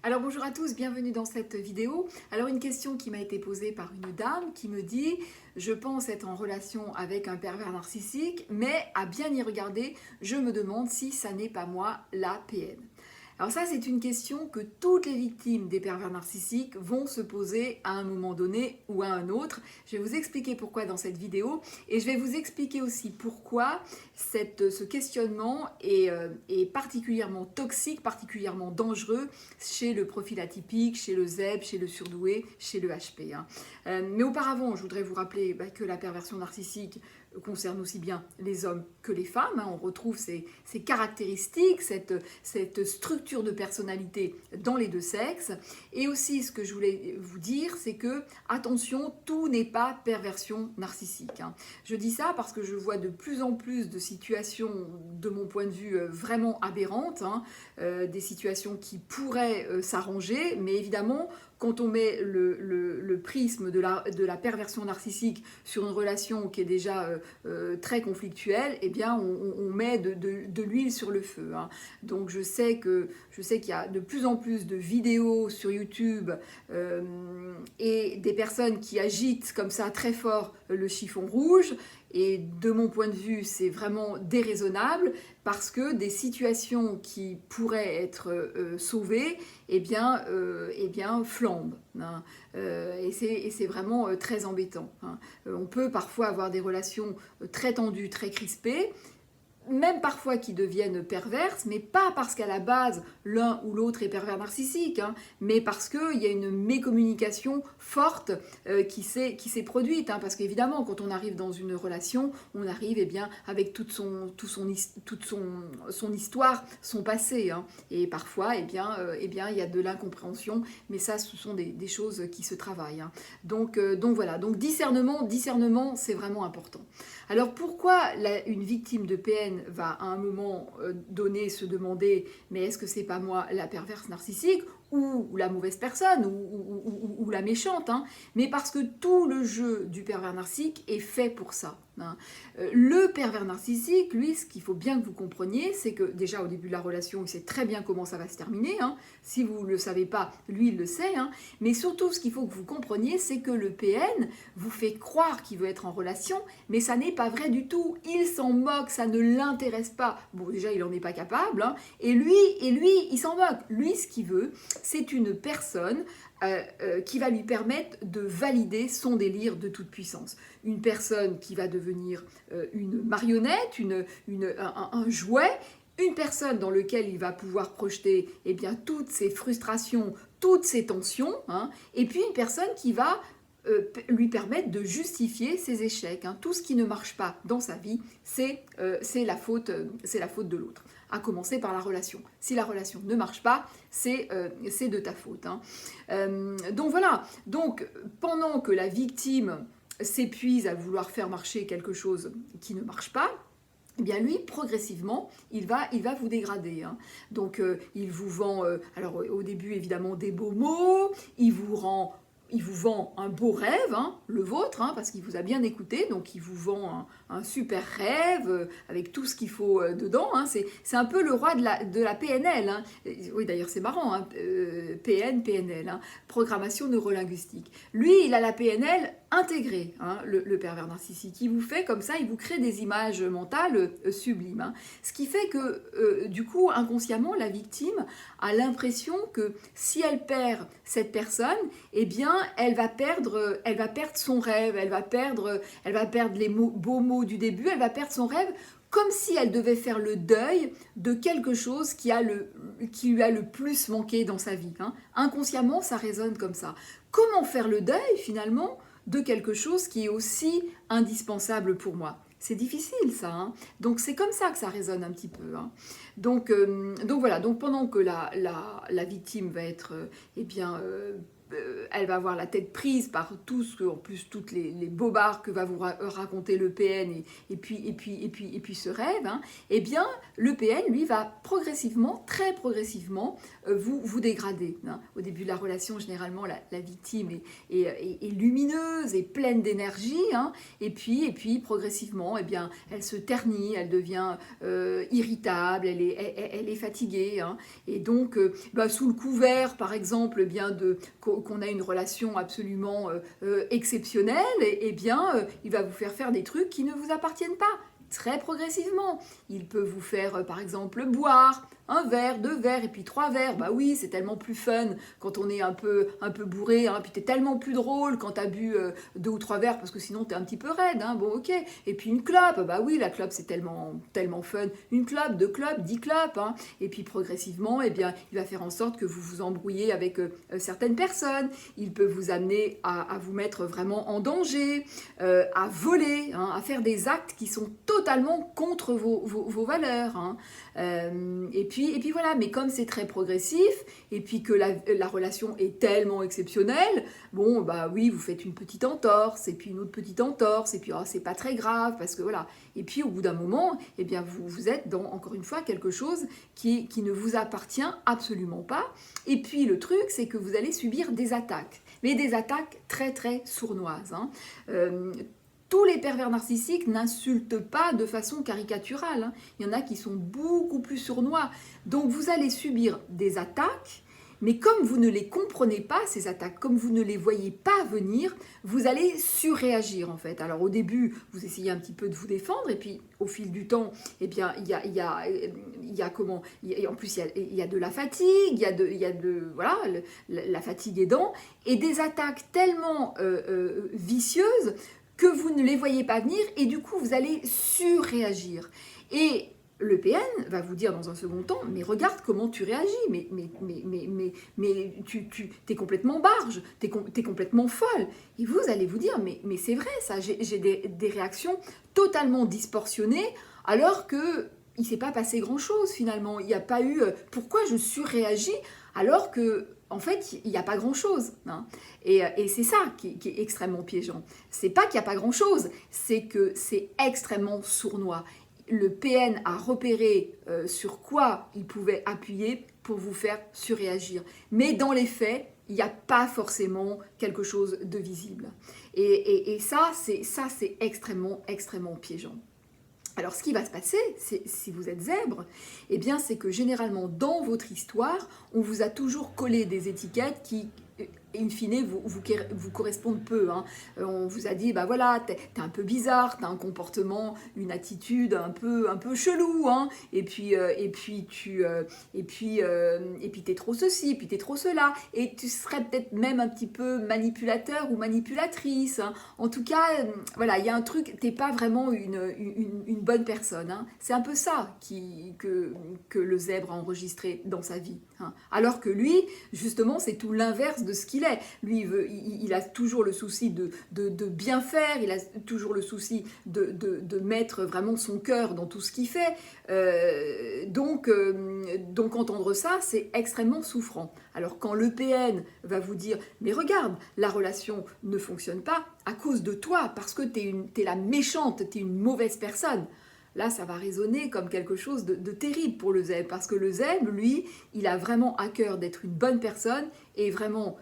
Alors bonjour à tous, bienvenue dans cette vidéo. Alors une question qui m'a été posée par une dame qui me dit je pense être en relation avec un pervers narcissique, mais à bien y regarder, je me demande si ça n'est pas moi la PN. Alors ça, c'est une question que toutes les victimes des pervers narcissiques vont se poser à un moment donné ou à un autre. Je vais vous expliquer pourquoi dans cette vidéo et je vais vous expliquer aussi pourquoi ce questionnement est particulièrement toxique, particulièrement dangereux chez le profil atypique, chez le ZEB, chez le surdoué, chez le HP. Mais auparavant, je voudrais vous rappeler que la perversion narcissique concerne aussi bien les hommes que les femmes. On retrouve ces caractéristiques, cette structure de personnalité dans les deux sexes. Et aussi, ce que je voulais vous dire, c'est que, attention, tout n'est pas perversion narcissique. Je dis ça parce que je vois de plus en plus de situations, de mon point de vue, vraiment aberrantes, des situations qui pourraient s'arranger, mais évidemment, quand on met le prisme de la perversion narcissique sur une relation qui est déjà très conflictuelle, eh bien on met de l'huile sur le feu. Donc je sais qu'il y a de plus en plus de vidéos sur YouTube et des personnes qui agitent comme ça très fort le chiffon rouge. Et de mon point de vue, c'est vraiment déraisonnable parce que des situations qui pourraient être sauvées, eh bien flambent. Et c'est vraiment très embêtant. On peut parfois avoir des relations très tendues, très crispées, même parfois qui deviennent perverses, mais pas parce qu'à la base l'un ou l'autre est pervers narcissique, mais parce qu'il y a une mécommunication forte qui s'est produite. Parce qu'évidemment, quand on arrive dans une relation, on arrive avec toute son histoire, son passé. Et parfois, il y a de l'incompréhension, mais ça, ce sont des choses qui se travaillent. Donc voilà, donc discernement, c'est vraiment important. Alors pourquoi une victime de PN va à un moment donné se demander mais est-ce que c'est pas moi la perverse narcissique ou la mauvaise personne ou la méchante, mais parce que tout le jeu du pervers narcissique est fait pour ça. Le pervers narcissique, lui, ce qu'il faut bien que vous compreniez, c'est que déjà au début de la relation, il sait très bien comment ça va se terminer. Si vous ne le savez pas, lui, il le sait. Mais surtout, ce qu'il faut que vous compreniez, c'est que le PN vous fait croire qu'il veut être en relation, mais ça n'est pas vrai du tout. Il s'en moque, ça ne l'intéresse pas. Bon, déjà, il n'en est pas capable. Et lui, il s'en moque. Lui, ce qu'il veut, c'est une personne qui va lui permettre de valider son délire de toute puissance. Une personne qui va devenir une marionnette, un jouet, une personne dans laquelle il va pouvoir projeter toutes ses frustrations, toutes ses tensions, et puis une personne qui va lui permettre de justifier ses échecs. Tout ce qui ne marche pas dans sa vie, c'est la faute de l'autre. À commencer par la relation. Si la relation ne marche pas, c'est de ta faute. Donc voilà. Donc pendant que la victime s'épuise à vouloir faire marcher quelque chose qui ne marche pas, eh bien lui, progressivement, il va vous dégrader. Donc il vous vend, alors au début évidemment des beaux mots, il vous vend un beau rêve, le vôtre, parce qu'il vous a bien écouté, donc il vous vend un super rêve avec tout ce qu'il faut dedans. C'est un peu le roi de la PNL. Oui, d'ailleurs, c'est marrant, PNL, programmation neurolinguistique. Lui, il a la PNL intégrée, le pervers narcissique. Il vous fait comme ça, il vous crée des images mentales sublimes. Ce qui fait que, du coup, inconsciemment, la victime a l'impression que si elle perd cette personne, eh bien, elle va perdre son rêve, elle va perdre les beaux mots du début, elle va perdre son rêve, comme si elle devait faire le deuil de quelque chose qui lui a le plus manqué dans sa vie. Inconsciemment, ça résonne comme ça. Comment faire le deuil, finalement, de quelque chose qui est aussi indispensable pour moi ? C'est difficile, ça. Donc c'est comme ça que ça résonne un petit peu. Donc voilà, donc pendant que la victime va être elle va avoir la tête prise par tout ce que, en plus, toutes les bobards que va vous raconter le PN et puis ce rêve, hein, eh bien, le PN, lui, va progressivement, très progressivement, vous dégrader. Hein. Au début de la relation, généralement, la victime est lumineuse et pleine d'énergie, hein, et puis progressivement, eh bien, elle se ternit, elle devient irritable, elle est fatiguée, hein, et donc, sous le couvert, par exemple, eh bien, qu'on a une relation absolument exceptionnelle, et bien, il va vous faire des trucs qui ne vous appartiennent pas. Très progressivement. Il peut vous faire, par exemple, boire un verre, 2 verres, et puis 3 verres. Bah oui, c'est tellement plus fun quand on est un peu bourré, hein. Puis t'es tellement plus drôle quand t'as bu 2 ou 3 verres, parce que sinon t'es un petit peu raide, hein. Bon, ok. Et puis une clope, bah oui, la clope c'est tellement fun. Une clope, 2 clopes, 10 clopes, hein. Et puis progressivement, eh bien, il va faire en sorte que vous vous embrouillez avec certaines personnes. Il peut vous amener à vous mettre vraiment en danger, à voler, hein, à faire des actes qui sont totalement contre vos valeurs, hein. Et puis voilà, mais comme c'est très progressif, et puis que la relation est tellement exceptionnelle, bon, bah oui, vous faites une petite entorse, et puis une autre petite entorse, et puis oh, c'est pas très grave, parce que voilà. Et puis au bout d'un moment, eh bien, vous êtes dans, encore une fois, quelque chose qui ne vous appartient absolument pas. Et puis le truc, c'est que vous allez subir des attaques, mais des attaques très très sournoises, hein. Tous les pervers narcissiques n'insultent pas de façon caricaturale, hein. Il y en a qui sont beaucoup plus sournois. Donc vous allez subir des attaques, mais comme vous ne les comprenez pas, ces attaques, comme vous ne les voyez pas venir, vous allez surréagir en fait. Alors au début, vous essayez un petit peu de vous défendre, et puis au fil du temps, eh bien, il y a comment, en plus il y a de la fatigue, il y a de voilà, la fatigue aidant, et des attaques tellement vicieuses que vous ne les voyez pas venir, et du coup vous allez surréagir. Et le PN va vous dire dans un second temps, mais regarde comment tu réagis, mais tu es complètement barge, tu es complètement folle. Et vous allez vous dire, mais c'est vrai ça, j'ai des réactions totalement disproportionnées, alors que il ne s'est pas passé grand-chose finalement. Il n'y a pas eu... pourquoi je surréagis alors que, en fait, il n'y a pas grand-chose, hein. Et c'est ça qui est extrêmement piégeant. C'est pas qu'il n'y a pas grand-chose, c'est que c'est extrêmement sournois. Le PN a repéré sur quoi il pouvait appuyer pour vous faire surréagir. Mais dans les faits, il n'y a pas forcément quelque chose de visible. Et ça, c'est extrêmement, extrêmement piégeant. Alors, ce qui va se passer, si vous êtes zèbre, eh bien, c'est que généralement, dans votre histoire, on vous a toujours collé des étiquettes qui, in fine, vous correspondent peu, hein. On vous a dit, bah voilà, t'es un peu bizarre, t'as un comportement, une attitude un peu chelou, hein. Et puis t'es trop ceci, puis t'es trop cela, et tu serais peut-être même un petit peu manipulateur ou manipulatrice, hein. En tout cas, voilà, il y a un truc, t'es pas vraiment une bonne personne, hein. C'est un peu ça que le zèbre a enregistré dans sa vie, hein. Alors que lui, justement, c'est tout l'inverse de ce qu'il est. Lui, il a toujours le souci de bien faire, il a toujours le souci de mettre vraiment son cœur dans tout ce qu'il fait. Donc entendre ça, c'est extrêmement souffrant. Alors quand le PN va vous dire « Mais regarde, la relation ne fonctionne pas à cause de toi, parce que t'es la méchante, t'es une mauvaise personne », là, ça va résonner comme quelque chose de terrible pour le zèbre, parce que le zèbre, lui, il a vraiment à cœur d'être une bonne personne, et vraiment,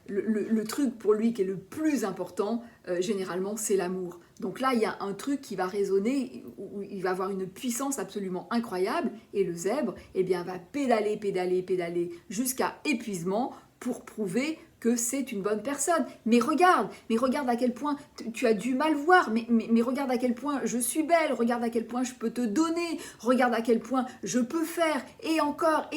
le truc pour lui qui est le plus important, généralement, c'est l'amour. Donc là, il y a un truc qui va résonner, où il va avoir une puissance absolument incroyable, et le zèbre, eh bien, va pédaler jusqu'à épuisement pour prouver que c'est une bonne personne. Mais regarde à quel point tu as du mal voir, mais regarde à quel point je suis belle, regarde à quel point je peux te donner, regarde à quel point je peux faire, et encore,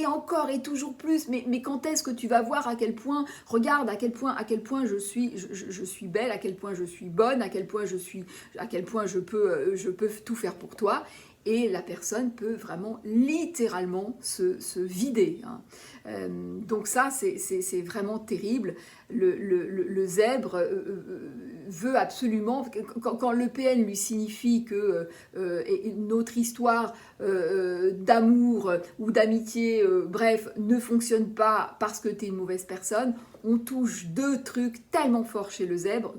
et toujours plus, mais quand est-ce que tu vas voir à quel point, regarde à quel point je suis belle, à quel point je suis bonne, à quel point je peux tout faire pour toi. et la personne peut vraiment littéralement se vider. Hein. Donc ça, c'est vraiment terrible. Le zèbre veut absolument, quand le PN lui signifie que notre histoire d'amour ou d'amitié, bref, ne fonctionne pas parce que tu es une mauvaise personne, on touche deux trucs tellement forts chez le zèbre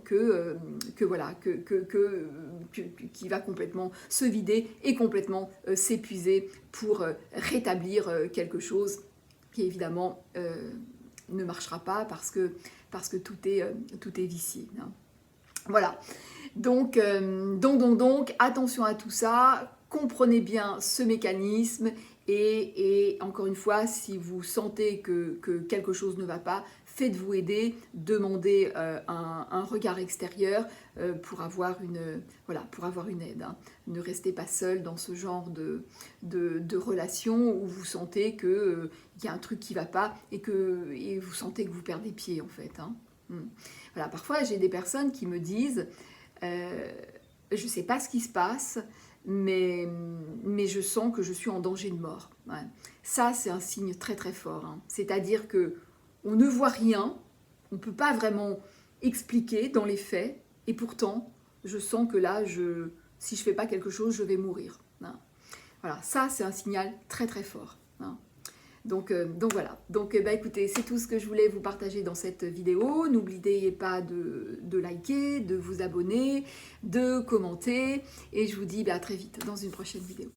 qui va complètement se vider et complètement s'épuiser pour rétablir quelque chose qui évidemment ne marchera pas parce que tout est vicié. Hein. Voilà, donc, attention à tout ça, comprenez bien ce mécanisme et encore une fois, si vous sentez que quelque chose ne va pas, faites-vous aider, demandez un regard extérieur pour avoir une aide. Hein. Ne restez pas seul dans ce genre de relation où vous sentez qu'il y a un truc qui ne va pas et vous sentez que vous perdez pied en fait. Hein. Voilà, parfois j'ai des personnes qui me disent je ne sais pas ce qui se passe, mais je sens que je suis en danger de mort. Ouais. Ça, c'est un signe très très fort. Hein. C'est-à-dire que on ne voit rien, on ne peut pas vraiment expliquer dans les faits, et pourtant, je sens que là, si je ne fais pas quelque chose, je vais mourir. Hein. Voilà, ça, c'est un signal très très fort. Hein. Donc voilà, écoutez, c'est tout ce que je voulais vous partager dans cette vidéo. N'oubliez pas de liker, de vous abonner, de commenter, et je vous dis à très vite dans une prochaine vidéo.